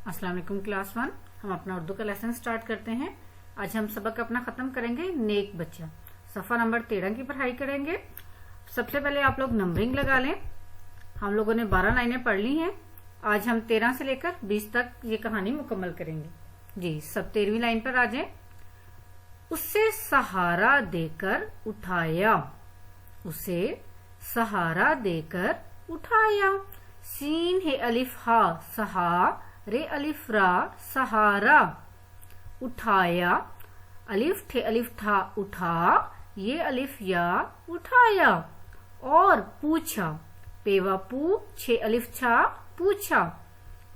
अस्सलाम वालेकुम क्लास 1। हम अपना उर्दू का लेसन स्टार्ट करते हैं। आज हम सबक अपना खत्म करेंगे नेक बच्चा। सफा नंबर 13 की पढ़ाई करेंगे। सबसे पहले आप लोग नंबरिंग लगा लें। हम लोगों ने 12 लाइनें पढ़ ली हैं। आज हम 13 से लेकर 20 तक ये कहानी मुकम्मल करेंगे। जी, सब 13वीं लाइन पर आ जाएं। उसे सहारा देकर उठाया, उसे सहारा देकर उठाया। सीन है अलिफ हा, सहा रे अलिफ रा, सहारा। उठाया, अलिफ ठे अलिफ ठा, उठा, ये अलिफ या, उठाया। और पूछा, पेवा पू छे अलिफ छा, पूछा।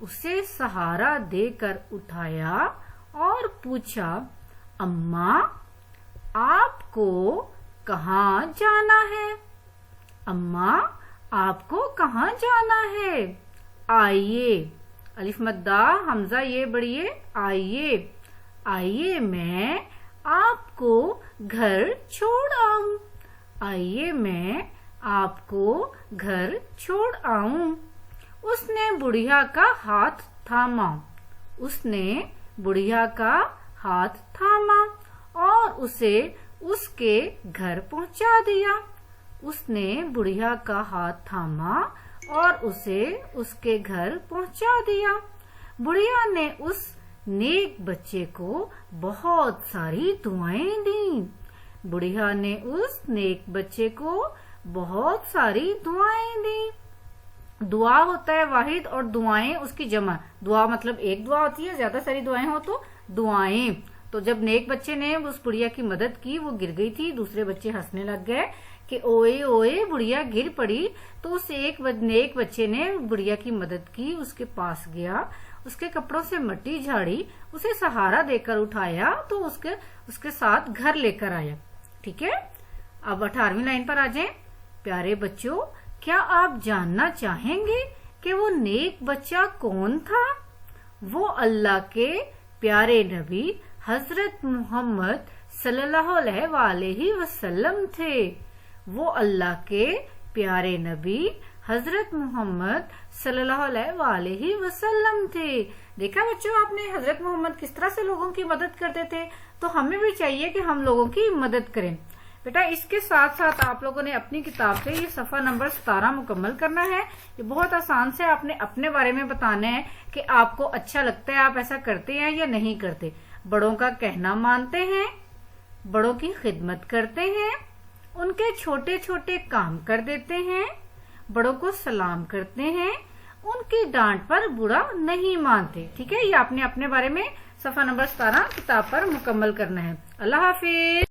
उसे सहारा देकर उठाया और पूछा, अम्मा आपको कहाँ जाना है? अम्मा आपको कहाँ जाना है? आइए, अलिफ मद्दा हमजा ये बढ़िए, आइए, आइए मैं आपको घर छोड़ आऊं। आइए मैं आपको घर छोड़ आऊं। उसने बुढ़िया का हाथ थामा, उसने बुढ़िया का हाथ थामा और उसे उसके घर पहुंचा दिया। उसने बुढ़िया का हाथ थामा और उसे उसके घर पहुंचा दिया। बुढ़िया ने उस नेक बच्चे को बहुत सारी दुआएं दी। बुढ़िया ने उस नेक बच्चे को बहुत सारी दुआएं दी। दुआ होता है वाहिद और दुआएं उसकी जमा। दुआ मतलब एक दुआ होती है, ज्यादा सारी दुआएं हो तो दुआएं। तो जब नेक बच्चे ने उस बुढ़िया की मदद की, वो गिर गई थी, दूसरे बच्चे हंसने लग गए कि ओए ओए बुढ़िया गिर पड़ी। तो उस एक नेक बच्चे ने बुढ़िया की मदद की, उसके पास गया, उसके कपड़ों से मिट्टी झाड़ी, उसे सहारा देकर उठाया, तो उसके साथ घर लेकर आया। ठीक है, अब 18वीं लाइन पर आ जाएं। प्यारे बच्चों, क्या आप जानना चाहेंगे कि वो नेक बच्चा कौन था? वो अल्लाह के प्यारे नबी हजरत मोहम्मद सल्लल्लाहु अलैहि वसल्लम थे। वो अल्लाह के प्यारे नबी हजरत मोहम्मद सल्लल्लाहु अलैहि वसल्लम थे। देखा बच्चों आपने हजरत मोहम्मद किस तरह से लोगों की मदद करते थे, तो हमें भी चाहिए कि हम लोगों की मदद करें। बेटा इसके साथ साथ आप लोगों ने अपनी किताब से ये सफा नंबर 17 मुकम्मल करना है। ये बहुत आसान से आपने अपने बारे में बताना है कि आपको अच्छा लगता है, आप ऐसा करते हैं या नहीं करते। बड़ों का कहना मानते हैं, बड़ों की खिदमत करते हैं, उनके छोटे छोटे काम कर देते हैं, बड़ों को सलाम करते हैं, उनकी डांट पर बुरा नहीं मानते। ठीक है, ये आपने अपने बारे में सफा नंबर 17 किताब पर मुकम्मल करना है। अल्लाह हाफिज।